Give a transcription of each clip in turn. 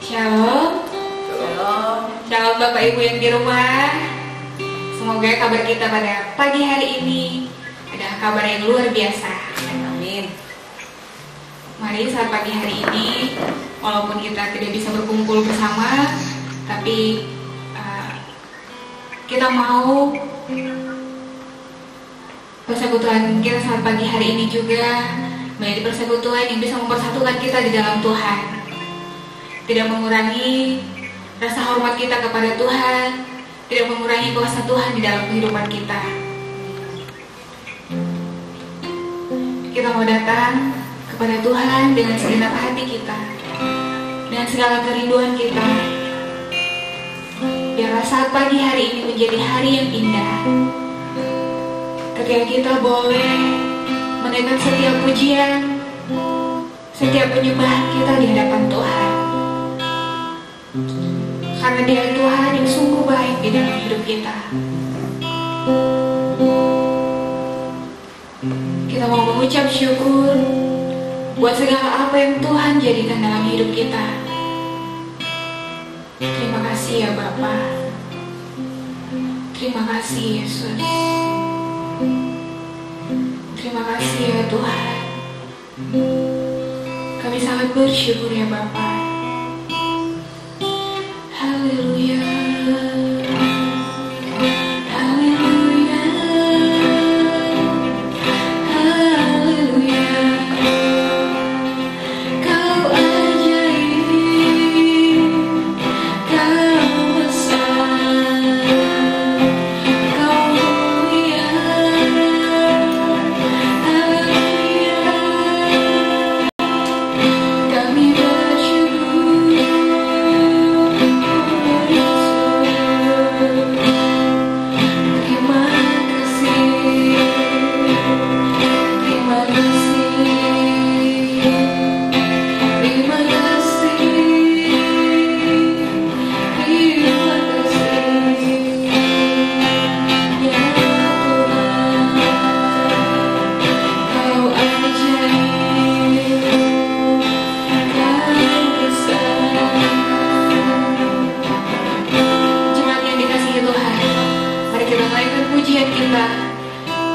Shalom. Shalom. Shalom Bapak Ibu yang di rumah. Semoga kabar kita pada pagi hari ini adalah kabar yang luar biasa. Amin. Mari saat pagi hari ini, walaupun kita tidak bisa berkumpul bersama, tapi kita mau persekutuan kita saat pagi hari ini juga menjadi persekutuan yang bisa mempersatukan kita di dalam Tuhan. Tidak mengurangi rasa hormat kita kepada Tuhan, tidak mengurangi kuasa Tuhan di dalam kehidupan kita. Kita mau datang kepada Tuhan dengan segenap hati kita, dengan segala kerinduan kita. Biarlah saat pagi hari ini menjadi hari yang indah, ketika kita boleh menaikkan setiap pujian, setiap penyembahan kita di hadapan Tuhan. Karena Dia Tuhan yang sungguh baik di dalam hidup kita. Kita mau mengucap syukur buat segala apa yang Tuhan jadikan dalam hidup kita. Terima kasih ya Bapa. Terima kasih Yesus. Terima kasih ya Tuhan. Kami sangat bersyukur ya Bapa. Haleluya. Haleluya. Haleluya. Kau ajaib, kau besar, kau mulia. Haleluya. Kami bersyukur.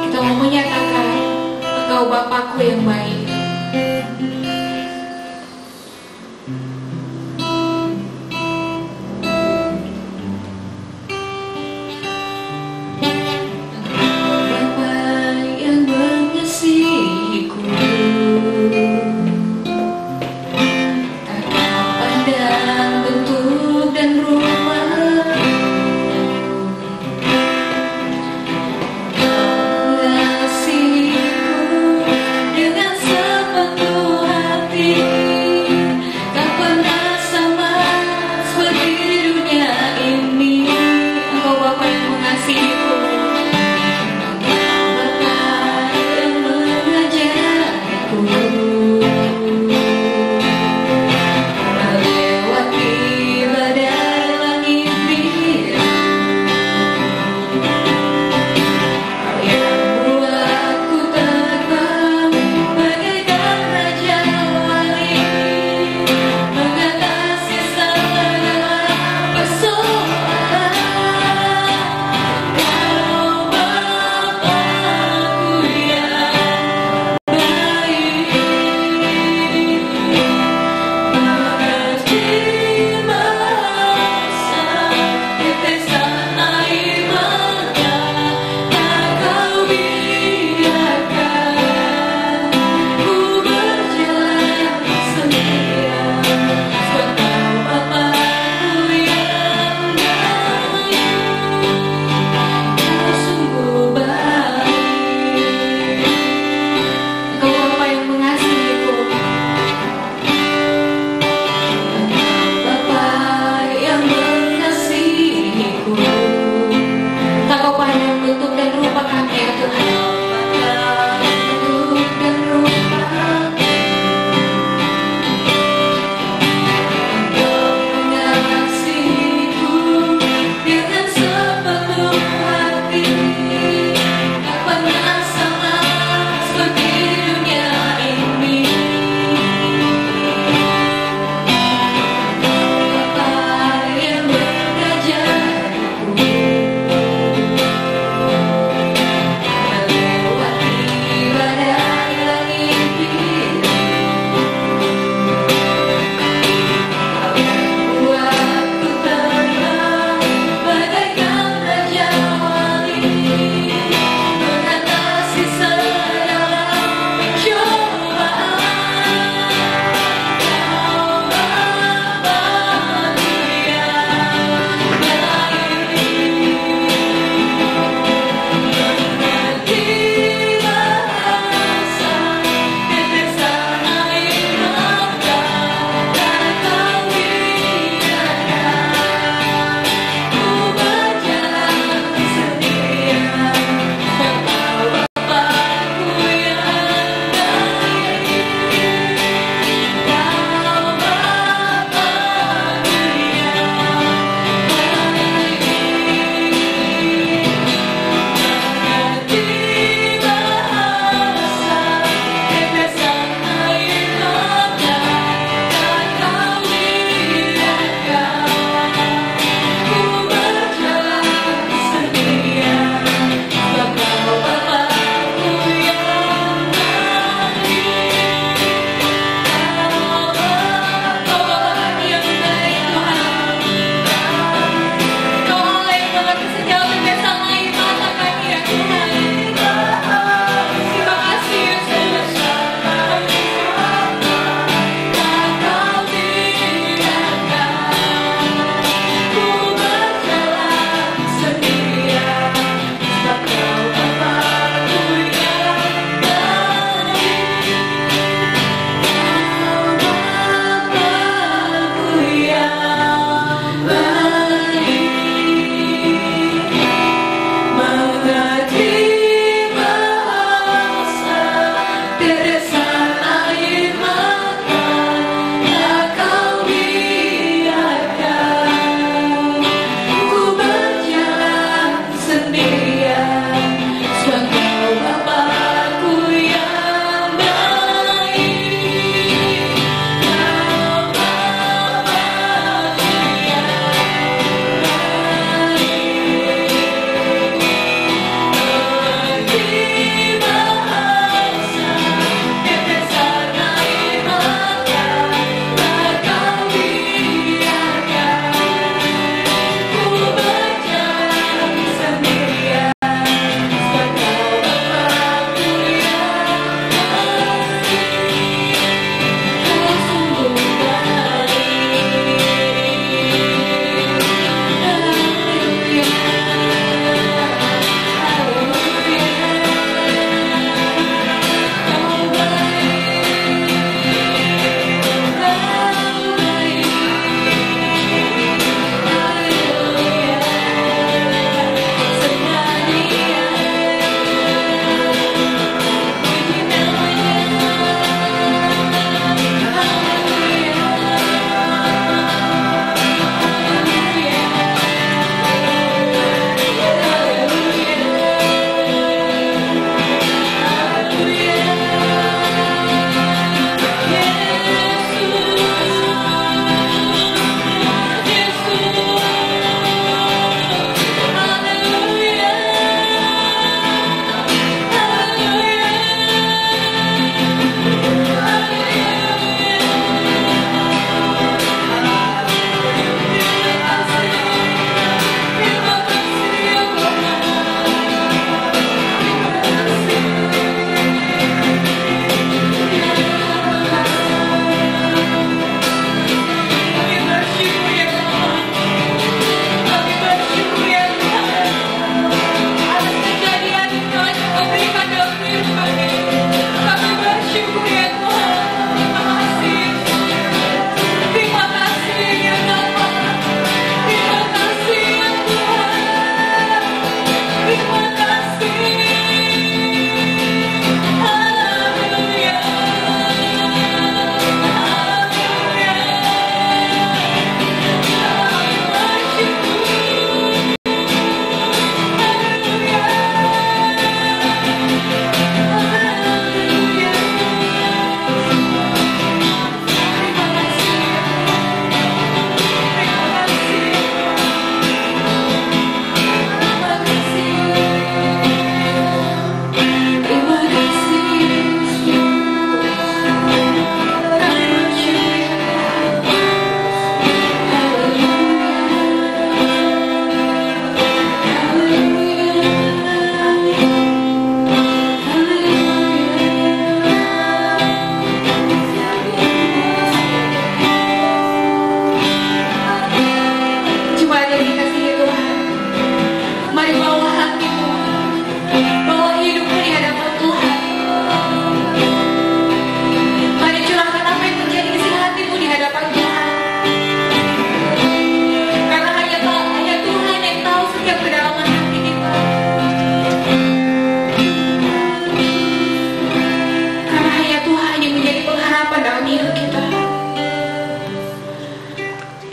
Kita mau menyatakan Engkau Bapakku yang baik. Bapa yang mengasihiku, tak pandang bentuk dan rupa. Dengan sepenuh hati, tak pernah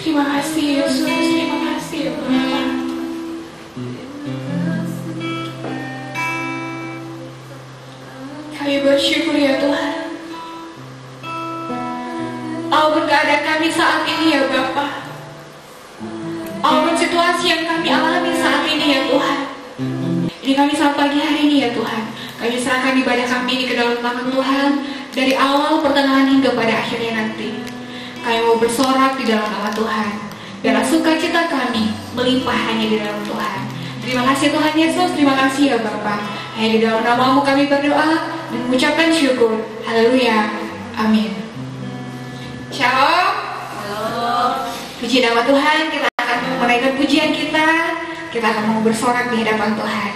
Terima kasih Yesus, terima kasih ya Bapa. Kami bersyukur ya Tuhan. Apapun keadaan kami saat ini ya Bapa, apapun situasi yang kami alami saat ini ya Tuhan, ini kami saat pagi hari ini ya Tuhan, kami serahkan ibadah kami ini ke dalam tangan Tuhan, dari awal pertengahan hingga pada akhirnya nanti. Kami mau bersorak di dalam nama Tuhan, biarlah sukacita kami melimpah hanya di dalam Tuhan. Terima kasih Tuhan Yesus, terima kasih ya Bapa. Hanya di dalam nama-Mu kami berdoa dan mengucapkan syukur. Haleluya, amin. Shalom. Puji nama Tuhan, kita akan menaikkan pujian kita. Kita akan mau bersorak di hadapan Tuhan.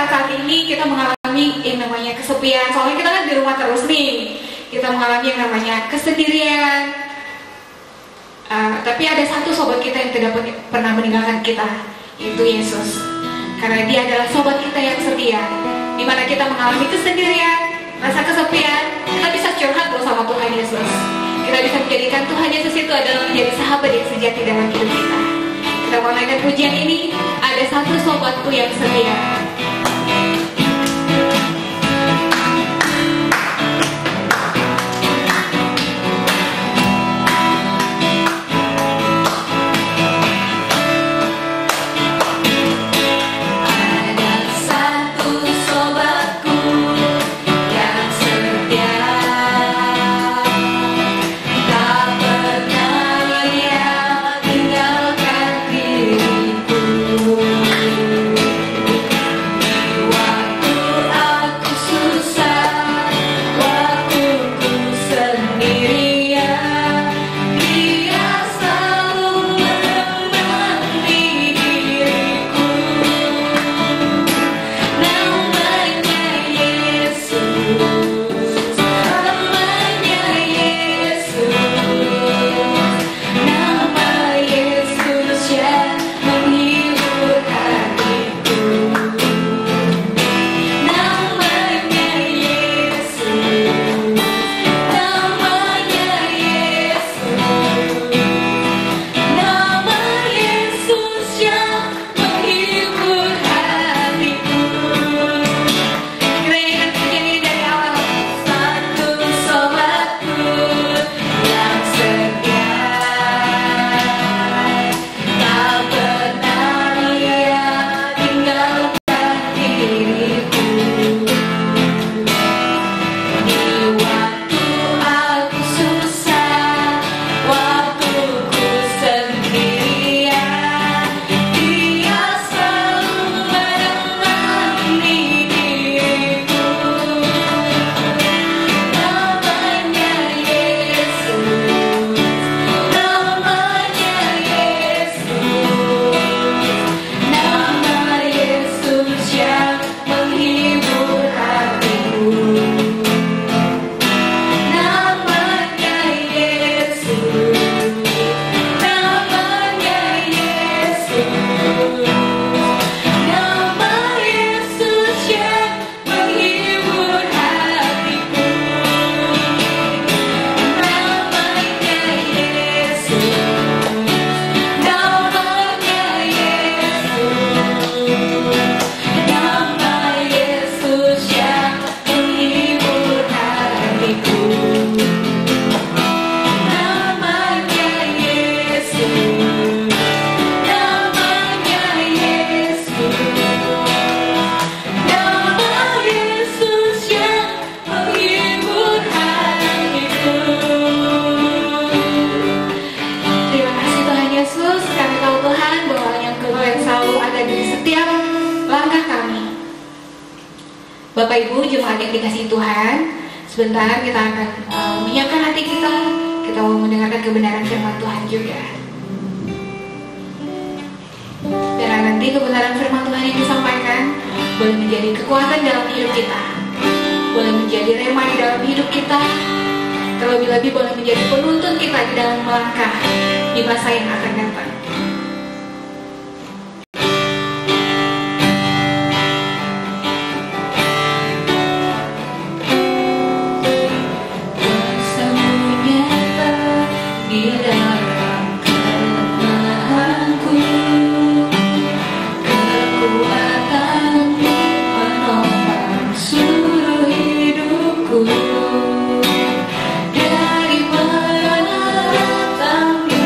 saat ini kita mengalami yang namanya kesepian. Soalnya kita kan di rumah terus nih. Kita mengalami yang namanya kesendirian. Tapi ada satu sobat kita yang tidak pernah meninggalkan kita, yaitu Yesus. Karena Dia adalah sobat kita yang setia. Di mana kita mengalami kesendirian, rasa kesepian, kita bisa itu adalah menjadi sahabat yang sejati dalam hidup kita. Kita mulaikan pujian ini, ada satu sobatku yang setia. Bapak Ibu jemaat yang dikasihi Tuhan, sebentar kita akan menyiapkan hati kita mau mendengarkan kebenaran firman Tuhan juga. Biar nanti kebenaran firman Tuhan yang disampaikan boleh menjadi kekuatan dalam hidup kita, boleh menjadi rema di dalam hidup kita, terlebih-lebih boleh menjadi penuntun kita di dalam melangkah di masa yang akan datang. Dari mana datangnya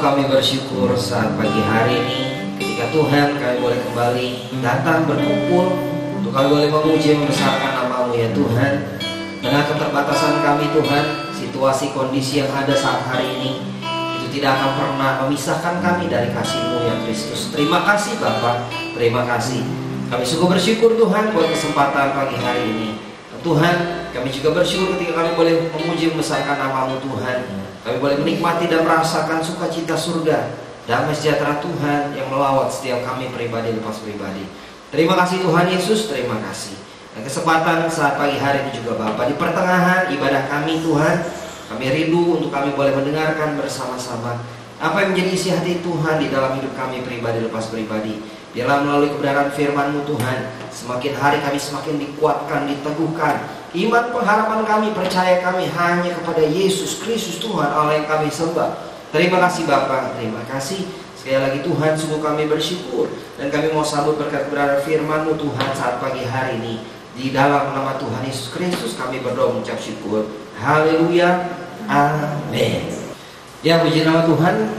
kami bersyukur saat pagi hari ini ketika Tuhan kami boleh kembali datang berkumpul untuk kami boleh memuji membesarkan nama-Mu ya Tuhan. Dengan keterbatasan kami Tuhan, situasi kondisi yang ada saat hari ini itu tidak akan pernah memisahkan kami dari kasih-Mu ya Kristus. Terima kasih Bapa, terima kasih. Kami sungguh bersyukur Tuhan buat kesempatan pagi hari ini. Tuhan, kami juga bersyukur ketika kami boleh memuji membesarkan nama-Mu Tuhan. Kami boleh menikmati dan merasakan sukacita surga, damai sejahtera Tuhan yang melawat setiap kami pribadi lepas pribadi. Terima kasih Tuhan Yesus, terima kasih. Dan kesempatan saat pagi hari ini juga Bapa, di pertengahan ibadah kami Tuhan, kami rindu untuk kami boleh mendengarkan bersama-sama apa yang menjadi isi hati Tuhan di dalam hidup kami pribadi lepas pribadi. Biarlah melalui kebenaran firman-Mu Tuhan, semakin hari kami semakin dikuatkan, diteguhkan. Iman pengharapan kami, percaya kami hanya kepada Yesus Kristus Tuhan Allah yang kami sembah. Terima kasih Bapa, terima kasih. Sekali lagi Tuhan, sungguh kami bersyukur. Dan kami mau sambut berkat kebenaran firman-Mu Tuhan saat pagi hari ini. Di dalam nama Tuhan Yesus Kristus kami berdoa mengucap syukur. Haleluya, amin. Ya, puji nama Tuhan.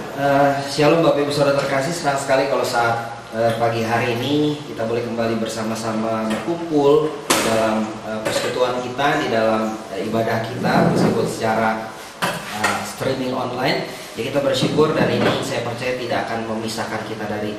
Shalom Bapak Ibu Saudara terkasih. Senang sekali kalau saat pagi hari ini kita boleh kembali bersama-sama berkumpul dalam persekutuan kita, di dalam ibadah kita meskipun secara streaming online. Ya, kita bersyukur dan ini saya percaya tidak akan memisahkan kita dari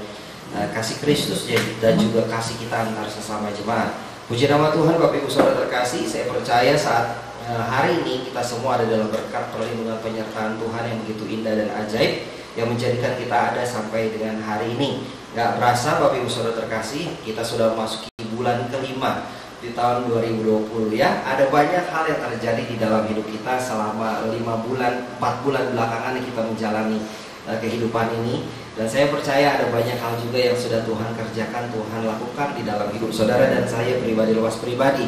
kasih Kristus dan juga kasih kita antar sesama jemaat. Puji nama Tuhan Bapak Ibu Saudara terkasih. Saya percaya saat hari ini kita semua ada dalam berkat perlindungan penyertaan Tuhan yang begitu indah dan ajaib yang menjadikan kita ada sampai dengan hari ini. Gak berasa Bapak Ibu Saudara terkasih, kita sudah memasuki bulan kelima di tahun 2020 ya. Ada banyak hal yang terjadi di dalam hidup kita selama 4 bulan belakangan yang kita menjalani kehidupan ini. Dan saya percaya ada banyak hal juga yang sudah Tuhan kerjakan, Tuhan lakukan di dalam hidup saudara dan saya pribadi lepas pribadi.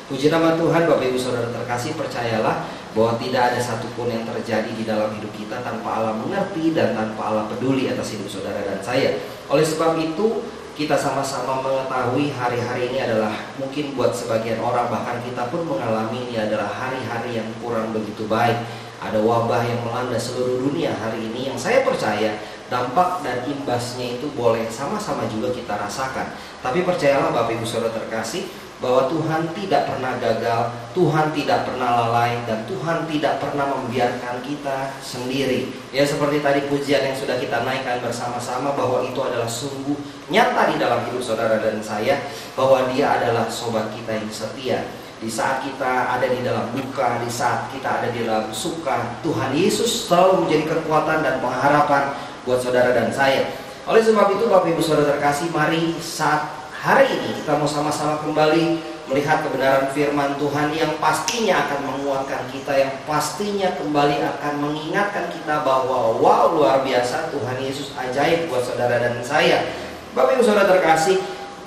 Puji nama Tuhan Bapak Ibu Saudara terkasih, percayalah bahwa tidak ada satupun yang terjadi di dalam hidup kita tanpa Allah mengerti dan tanpa Allah peduli atas hidup saudara dan saya. Oleh sebab itu kita sama-sama mengetahui hari-hari ini adalah mungkin buat sebagian orang, bahkan kita pun mengalami ini adalah hari-hari yang kurang begitu baik. Ada wabah yang melanda seluruh dunia hari ini yang saya percaya dampak dan imbasnya itu boleh sama-sama juga kita rasakan. Tapi percayalah Bapak Ibu Saudara terkasih, bahwa Tuhan tidak pernah gagal, Tuhan tidak pernah lalai, dan Tuhan tidak pernah membiarkan kita sendiri. Ya, seperti tadi pujian yang sudah kita naikkan bersama-sama, bahwa itu adalah sungguh nyata di dalam hidup saudara dan saya, bahwa Dia adalah sobat kita yang setia. Di saat kita ada di dalam duka, di saat kita ada di dalam suka, Tuhan Yesus selalu menjadi kekuatan dan pengharapan buat saudara dan saya. Oleh sebab itu Bapak Ibu Saudara terkasih, mari saat hari ini kita mau sama-sama kembali melihat kebenaran firman Tuhan yang pastinya akan menguatkan kita, yang pastinya kembali akan mengingatkan kita bahwa wow, luar biasa, Tuhan Yesus ajaib buat saudara dan saya. Bapak Ibu Saudara terkasih,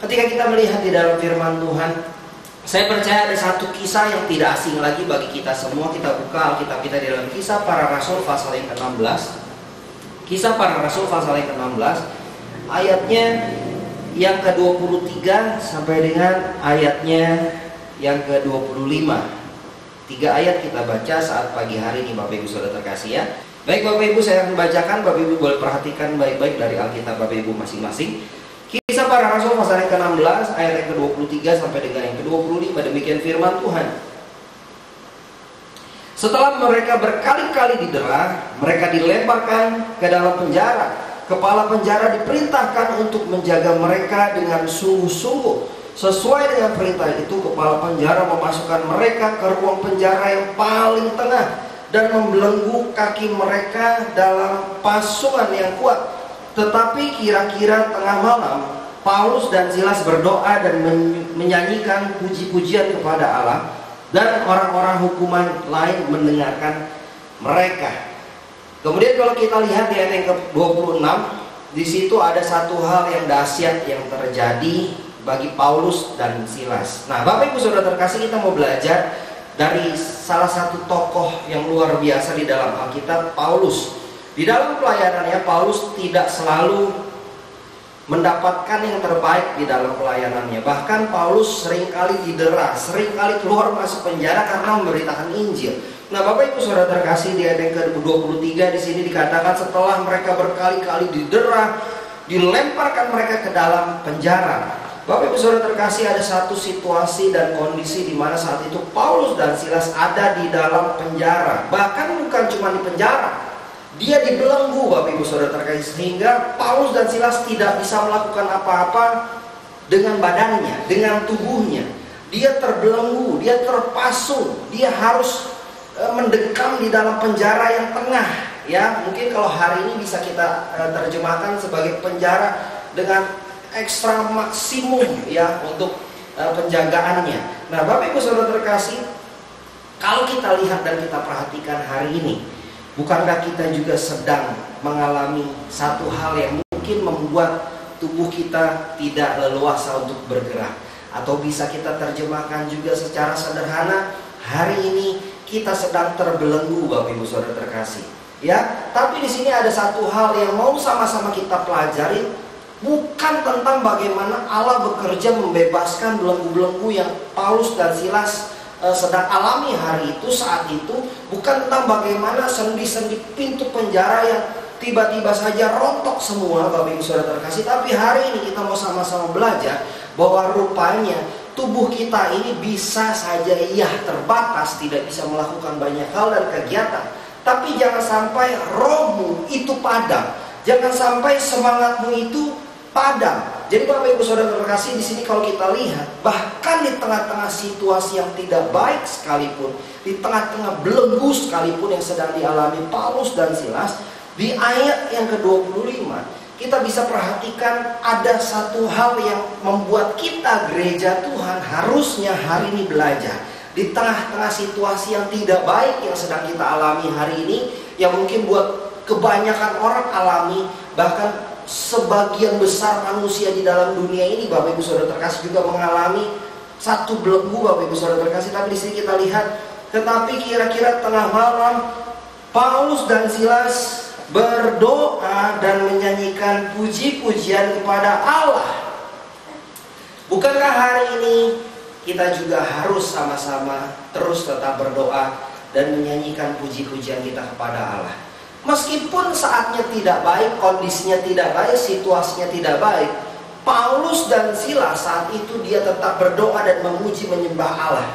ketika kita melihat di dalam firman Tuhan, saya percaya ada satu kisah yang tidak asing lagi bagi kita semua. Kita buka Alkitab kita di dalam Kisah Para Rasul pasal yang ke-16. Kisah Para Rasul pasal yang ke-16, ayatnya yang ke-23 sampai dengan ayatnya yang ke-25. 3 ayat kita baca saat pagi hari ini Bapak Ibu Saudara terkasih ya. Baik Bapak Ibu, saya akan membacakan, Bapak Ibu boleh perhatikan baik-baik dari Alkitab Bapak Ibu masing-masing. Kisah Para Rasul pasal yang ke-16 ayat yang ke-23 sampai dengan yang ke-25. Demikian firman Tuhan. Setelah mereka berkali-kali didera, mereka dilemparkan ke dalam penjara. Kepala penjara diperintahkan untuk menjaga mereka dengan sungguh-sungguh. Sesuai dengan perintah itu, kepala penjara memasukkan mereka ke ruang penjara yang paling tengah dan membelenggu kaki mereka dalam pasungan yang kuat. Tetapi kira-kira tengah malam, Paulus dan Silas berdoa dan menyanyikan puji-pujian kepada Allah, dan orang-orang hukuman lain mendengarkan mereka. Kemudian kalau kita lihat di ayat yang ke-26, di situ ada satu hal yang dahsyat yang terjadi bagi Paulus dan Silas. Nah, Bapak Ibu Saudara terkasih, kita mau belajar dari salah satu tokoh yang luar biasa di dalam Alkitab, Paulus. Di dalam pelayanannya, Paulus tidak selalu mendapatkan yang terbaik di dalam pelayanannya. Bahkan Paulus seringkali didera, seringkali keluar masuk penjara karena memberitakan Injil. Nah, Bapak Ibu Saudara terkasih, di ayat yang ke-23 di sini dikatakan setelah mereka berkali-kali didera, dilemparkan mereka ke dalam penjara. Bapak Ibu Saudara terkasih, ada satu situasi dan kondisi di mana saat itu Paulus dan Silas ada di dalam penjara. Bahkan bukan cuma di penjara, dia dibelenggu, Bapak Ibu Saudara terkasih, sehingga Paulus dan Silas tidak bisa melakukan apa-apa dengan badannya, dengan tubuhnya. Dia terbelenggu, dia terpasung, dia harus mendekam di dalam penjara yang tengah, ya. Mungkin kalau hari ini bisa kita terjemahkan sebagai penjara dengan ekstra maksimum, ya, untuk penjagaannya. Nah, Bapak Ibu Saudara terkasih, kalau kita lihat dan kita perhatikan hari ini, bukankah kita juga sedang mengalami satu hal yang mungkin membuat tubuh kita tidak leluasa untuk bergerak? Atau bisa kita terjemahkan juga secara sederhana, hari ini kita sedang terbelenggu, Bapak Ibu Saudara terkasih, ya. Tapi di sini ada satu hal yang mau sama-sama kita pelajari, bukan tentang bagaimana Allah bekerja membebaskan belenggu-belenggu yang Paulus dan Silas sedang alami hari itu, saat itu. Bukan tentang bagaimana sendi-sendi pintu penjara yang tiba-tiba saja rontok semua, Bapak Ibu Saudara terkasih. Tapi hari ini kita mau sama-sama belajar bahwa rupanya tubuh kita ini bisa saja terbatas, tidak bisa melakukan banyak hal dan kegiatan. Tapi jangan sampai rohmu itu padam, jangan sampai semangatmu itu padam. Jadi Bapak Ibu Saudara terkasih, di sini kalau kita lihat, bahkan di tengah-tengah situasi yang tidak baik sekalipun, di tengah-tengah belenggu sekalipun yang sedang dialami Paulus dan Silas, di ayat yang ke-25 kita bisa perhatikan ada satu hal yang membuat kita gereja Tuhan harusnya hari ini belajar. Di tengah-tengah situasi yang tidak baik yang sedang kita alami hari ini, yang mungkin buat kebanyakan orang alami, bahkan sebagian besar manusia di dalam dunia ini, Bapak Ibu Saudara terkasih, juga mengalami satu belenggu, Bapak Ibu Saudara terkasih. Tapi di sini kita lihat, tetapi kira-kira tengah malam Paulus dan Silas berdoa dan menyanyikan puji-pujian kepada Allah. Bukankah hari ini kita juga harus sama-sama terus tetap berdoa dan menyanyikan puji-pujian kita kepada Allah? Meskipun saatnya tidak baik, kondisinya tidak baik, situasinya tidak baik, Paulus dan Silas saat itu dia tetap berdoa dan memuji menyembah Allah.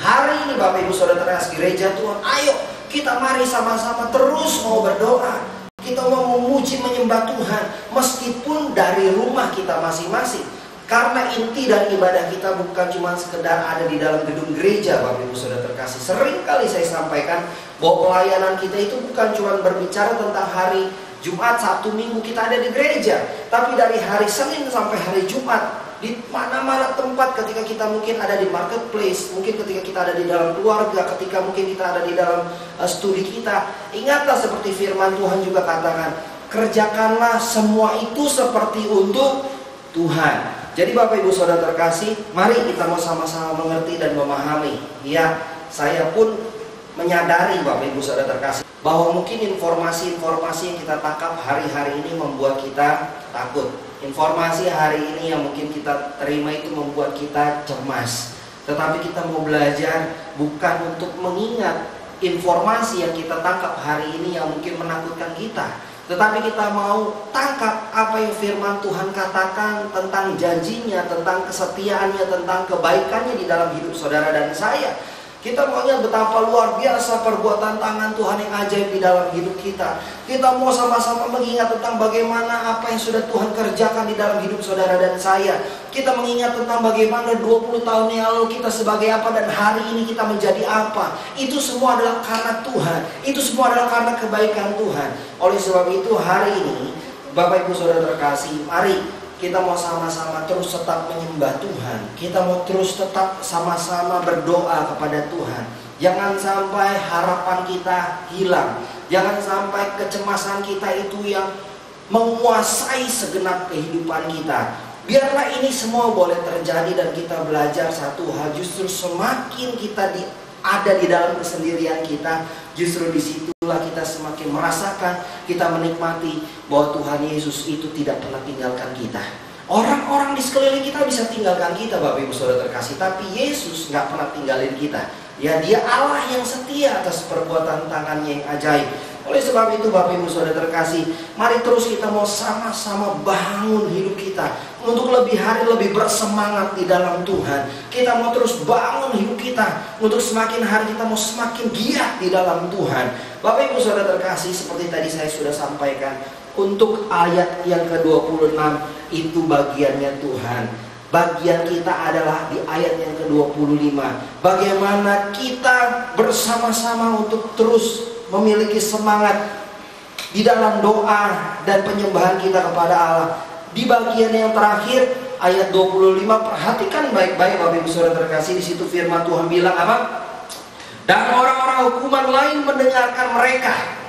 Hari ini Bapak Ibu Saudara terkasih, gereja Tuhan, ayo kita mari sama-sama terus mau berdoa. Kita mau memuji menyembah Tuhan meskipun dari rumah kita masing-masing. Karena inti dari ibadah kita bukan cuma sekedar ada di dalam gedung gereja, Bapak Ibu Saudara terkasih. Sering kali saya sampaikan bahwa pelayanan kita itu bukan cuma berbicara tentang hari Jumat, Sabtu, Minggu kita ada di gereja. Tapi dari hari Senin sampai hari Jumat, di mana-mana tempat, ketika kita mungkin ada di marketplace, mungkin ketika kita ada di dalam keluarga, ketika mungkin kita ada di dalam studi kita, ingatlah seperti firman Tuhan juga katakan, kerjakanlah semua itu seperti untuk Tuhan. Jadi Bapak Ibu Saudara terkasih, mari kita mau sama-sama mengerti dan memahami. Ya, saya pun menyadari Bapak Ibu Saudara terkasih, bahwa mungkin informasi-informasi yang kita tangkap hari-hari ini membuat kita takut. Informasi hari ini yang mungkin kita terima itu membuat kita cemas. Tetapi kita mau belajar bukan untuk mengingat informasi yang kita tangkap hari ini yang mungkin menakutkan kita, tetapi kita mau tangkap apa yang firman Tuhan katakan tentang janjinya, tentang kesetiaannya, tentang kebaikannya di dalam hidup saudara dan saya. Kita maunya betapa luar biasa perbuatan tangan Tuhan yang ajaib di dalam hidup kita. Kita mau sama-sama mengingat tentang bagaimana apa yang sudah Tuhan kerjakan di dalam hidup saudara dan saya. Kita mengingat tentang bagaimana 20 tahun yang lalu kita sebagai apa dan hari ini kita menjadi apa. Itu semua adalah karena Tuhan. Itu semua adalah karena kebaikan Tuhan. Oleh sebab itu hari ini Bapak Ibu Saudara terkasih, mari kita mau sama-sama terus tetap menyembah Tuhan. Kita mau terus tetap sama-sama berdoa kepada Tuhan. Jangan sampai harapan kita hilang. Jangan sampai kecemasan kita itu yang menguasai segenap kehidupan kita. Biarlah ini semua boleh terjadi dan kita belajar satu hal. Justru semakin kita ada di dalam kesendirian kita, justru disitulah kita semakin merasakan, kita menikmati bahwa Tuhan Yesus itu tidak pernah tinggalkan kita. Orang-orang di sekeliling kita bisa tinggalkan kita Bapak Ibu Saudara terkasih, tapi Yesus gak pernah tinggalin kita. Ya, Dia Allah yang setia atas perbuatan tangannya yang ajaib. Oleh sebab itu Bapak Ibu Saudara terkasih, mari terus kita mau sama-sama bangun hidup kita untuk lebih hari lebih bersemangat di dalam Tuhan. Kita mau terus bangun hidup kita untuk semakin hari kita mau semakin giat di dalam Tuhan. Bapak Ibu Saudara terkasih, seperti tadi saya sudah sampaikan, untuk ayat yang ke-26 itu bagiannya Tuhan. Bagian kita adalah di ayat yang ke-25. Bagaimana kita bersama-sama untuk terus memiliki semangat di dalam doa dan penyembahan kita kepada Allah. Di bagian yang terakhir ayat 25, perhatikan baik-baik Bapak Ibu Saudara terkasih, di situ firman Tuhan bilang apa? Dan orang-orang hukuman lain mendengarkan mereka.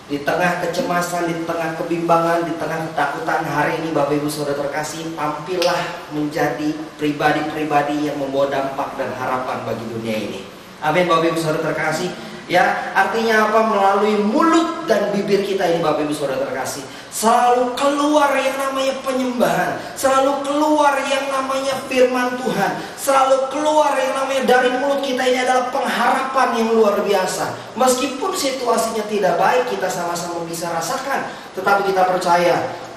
Di tengah kecemasan, di tengah kebimbangan, di tengah ketakutan hari ini Bapak Ibu Saudara terkasih, tampillah menjadi pribadi-pribadi yang membawa dampak dan harapan bagi dunia ini. Amin Bapak Ibu Saudara terkasih. Ya, artinya apa? Melalui mulut dan bibir kita ini Bapak Ibu Saudara terkasih, selalu keluar yang namanya penyembahan, selalu keluar yang namanya firman Tuhan, selalu keluar yang namanya dari mulut kita ini adalah pengharapan yang luar biasa. Meskipun situasinya tidak baik, kita sama-sama bisa rasakan, tetapi kita percaya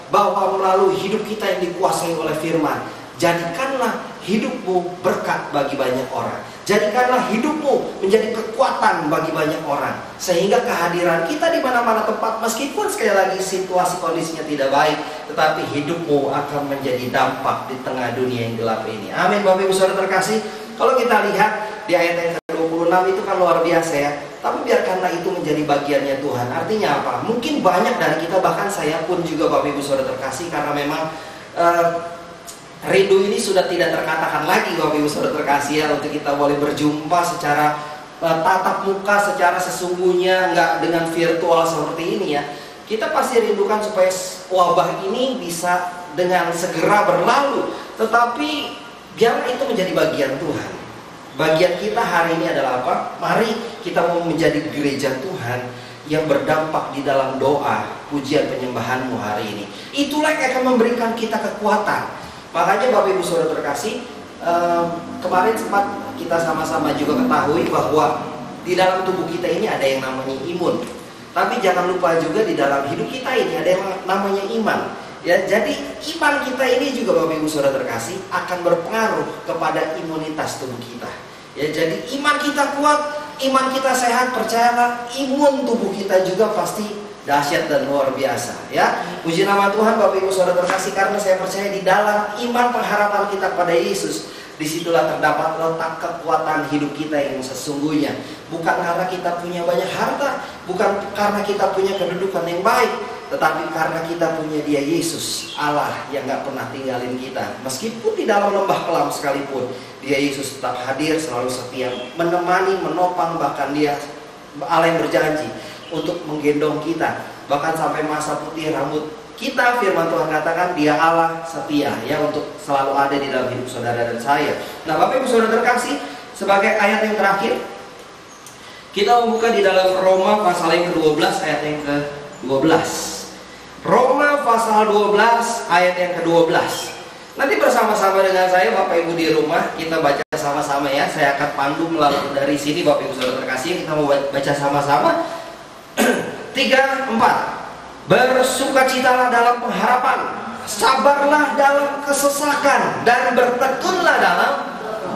bahwa melalui hidup kita yang dikuasai oleh firman, jadikanlah hidupmu berkat bagi banyak orang. Jadikanlah hidupmu menjadi kekuatan bagi banyak orang, sehingga kehadiran kita di mana-mana tempat, meskipun sekali lagi situasi kondisinya tidak baik, tetapi hidupmu akan menjadi dampak di tengah dunia yang gelap ini. Amin Bapak Ibu Saudara terkasih. Kalau kita lihat di ayat yang ke-26 itu kan luar biasa ya. Tapi biarkanlah itu menjadi bagiannya Tuhan. Artinya apa? Mungkin banyak dari kita, bahkan saya pun juga Bapak Ibu Saudara terkasih, karena memang rindu ini sudah tidak terkatakan lagi Bapak Ibu Saudara terkasih ya, untuk kita boleh berjumpa secara tatap muka, secara sesungguhnya, nggak dengan virtual seperti ini ya. Kita pasti rindukan supaya wabah ini bisa dengan segera berlalu. Tetapi biar itu menjadi bagian Tuhan. Bagian kita hari ini adalah apa? Mari kita mau menjadi gereja Tuhan yang berdampak di dalam doa, pujian, penyembahanmu hari ini. Itulah yang akan memberikan kita kekuatan. Makanya Bapak Ibu Saudara terkasih, kemarin sempat kita sama-sama juga ketahui bahwa di dalam tubuh kita ini ada yang namanya imun. Tapi jangan lupa juga di dalam hidup kita ini ada yang namanya iman. Ya, jadi iman kita ini juga Bapak Ibu Saudara terkasih akan berpengaruh kepada imunitas tubuh kita. Ya, jadi iman kita kuat, iman kita sehat, percayalah imun tubuh kita juga pasti dahsyat dan luar biasa ya. Puji nama Tuhan Bapak Ibu Saudara terkasih, karena saya percaya di dalam iman pengharapan kita pada Yesus, disitulah terdapat letak kekuatan hidup kita yang sesungguhnya. Bukan karena kita punya banyak harta, bukan karena kita punya kedudukan yang baik, tetapi karena kita punya Dia Yesus, Allah yang gak pernah tinggalin kita. Meskipun di dalam lembah kelam sekalipun, Dia Yesus tetap hadir, selalu setia, menemani, menopang, bahkan Dia Allah yang berjanji untuk menggendong kita, bahkan sampai masa putih rambut kita. Firman Tuhan katakan Dia Allah setia ya, untuk selalu ada di dalam hidup saudara dan saya. Nah Bapak Ibu Saudara terkasih, sebagai ayat yang terakhir kita membuka di dalam Roma pasal yang ke-12 ayat yang ke-12. Roma pasal 12 ayat yang ke-12. Nanti bersama-sama dengan saya Bapak Ibu di rumah kita baca sama-sama ya. Saya akan pandu melalui dari sini Bapak Ibu Saudara terkasih, kita mau baca sama-sama. 3, 4. Bersukacitalah dalam pengharapan, sabarlah dalam kesesakan, dan bertekunlah dalam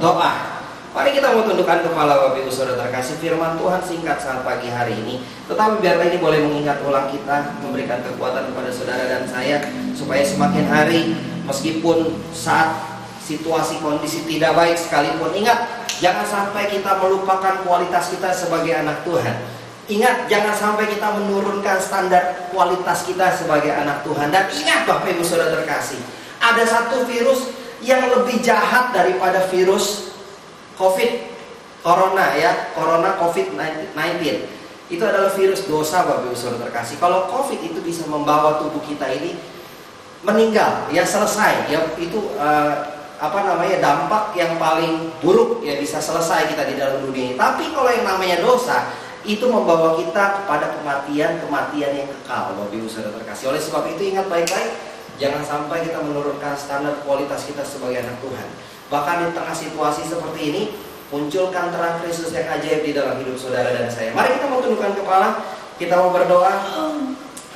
doa. Mari kita mau tundukkan kepala Bapak Ibu Saudara terkasih. Firman Tuhan singkat saat pagi hari ini, tetapi biarlah ini boleh mengingat ulang kita, memberikan kekuatan kepada saudara dan saya, supaya semakin hari meskipun saat situasi kondisi tidak baik sekalipun, ingat jangan sampai kita melupakan kualitas kita sebagai anak Tuhan. Ingat, jangan sampai kita menurunkan standar kualitas kita sebagai anak Tuhan. Dan ingat Bapak Ibu Saudara terkasih, ada satu virus yang lebih jahat daripada virus COVID, Corona ya, Corona COVID-19. Itu adalah virus dosa Bapak Ibu Saudara terkasih. Kalau COVID itu bisa membawa tubuh kita ini meninggal, ya selesai. Ya itu dampak yang paling buruk ya, bisa selesai kita di dalam dunia ini. Tapi kalau yang namanya dosa, itu membawa kita kepada kematian yang kekal Bapak Ibu Saudara terkasih. Oleh sebab itu ingat baik-baik, jangan sampai kita menurunkan standar kualitas kita sebagai anak Tuhan. Bahkan di tengah situasi seperti ini, Munculkan terang Kristus yang ajaib di dalam hidup saudara dan saya. Mari kita mau tundukkan kepala, kita mau berdoa.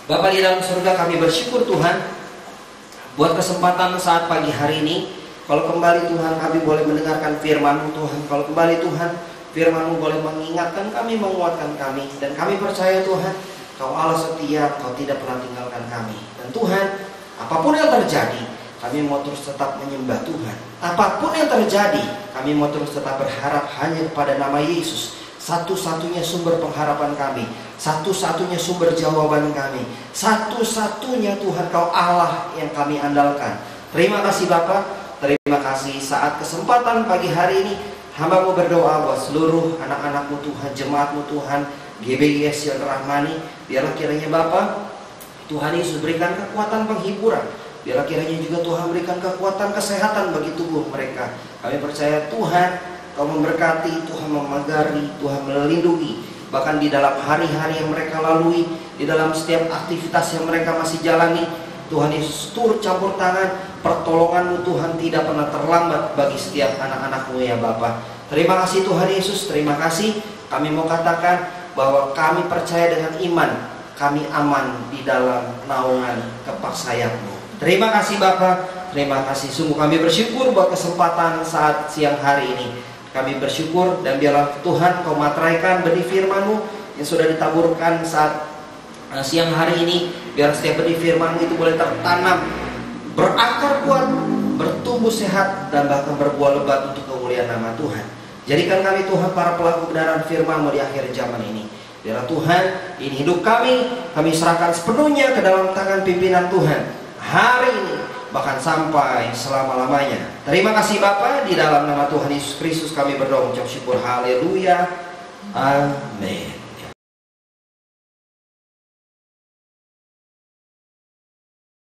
Bapa di dalam surga, kami bersyukur Tuhan buat kesempatan saat pagi hari ini. Kalau kembali Tuhan kami boleh mendengarkan firman-Mu Tuhan. Kalau kembali Tuhan firman-Mu boleh mengingatkan kami, menguatkan kami. Dan kami percaya Tuhan, Kau Allah setia, Kau tidak pernah tinggalkan kami. Dan Tuhan, apapun yang terjadi, kami mau terus tetap menyembah Tuhan. Apapun yang terjadi, kami mau terus tetap berharap hanya kepada nama Yesus. Satu-satunya sumber pengharapan kami, satu-satunya sumber jawaban kami, satu-satunya Tuhan Kau Allah yang kami andalkan. Terima kasih Bapa, terima kasih saat kesempatan pagi hari ini hamba-Mu berdoa buat seluruh anak-anak-Mu Tuhan, jemaat-Mu Tuhan, GBGS yang Rahmani. Biarlah kiranya Bapa, Tuhan Yesus berikan kekuatan penghiburan. Biarlah kiranya juga Tuhan berikan kekuatan kesehatan bagi tubuh mereka. Kami percaya Tuhan, Kau memberkati, Tuhan memagari, Tuhan melindungi. Bahkan di dalam hari-hari yang mereka lalui, di dalam setiap aktivitas yang mereka masih jalani, Tuhan Yesus turut campur tangan. Pertolongan-Mu Tuhan tidak pernah terlambat bagi setiap anak-anak-Mu ya Bapa. Terima kasih Tuhan Yesus, terima kasih. Kami mau katakan bahwa kami percaya dengan iman, kami aman di dalam naungan kepak sayap-Mu. Terima kasih Bapa, terima kasih. Sungguh kami bersyukur buat kesempatan saat siang hari ini. Kami bersyukur dan biarlah Tuhan Kau materaikan benih firman-Mu yang sudah ditaburkan saat siang hari ini. Biar setiap benih firman-Mu itu boleh tertanam, berakar kuat, bertumbuh sehat, dan bahkan berbuah lebat untuk kemuliaan nama Tuhan. Jadikan kami Tuhan para pelaku kebenaran firman-Mu di akhir zaman ini. Biarlah Tuhan, ini hidup kami serahkan sepenuhnya ke dalam tangan pimpinan Tuhan hari ini, bahkan sampai selama-lamanya. Terima kasih Bapa, di dalam nama Tuhan Yesus Kristus kami berdoa, mengucap syukur. Haleluya, amin.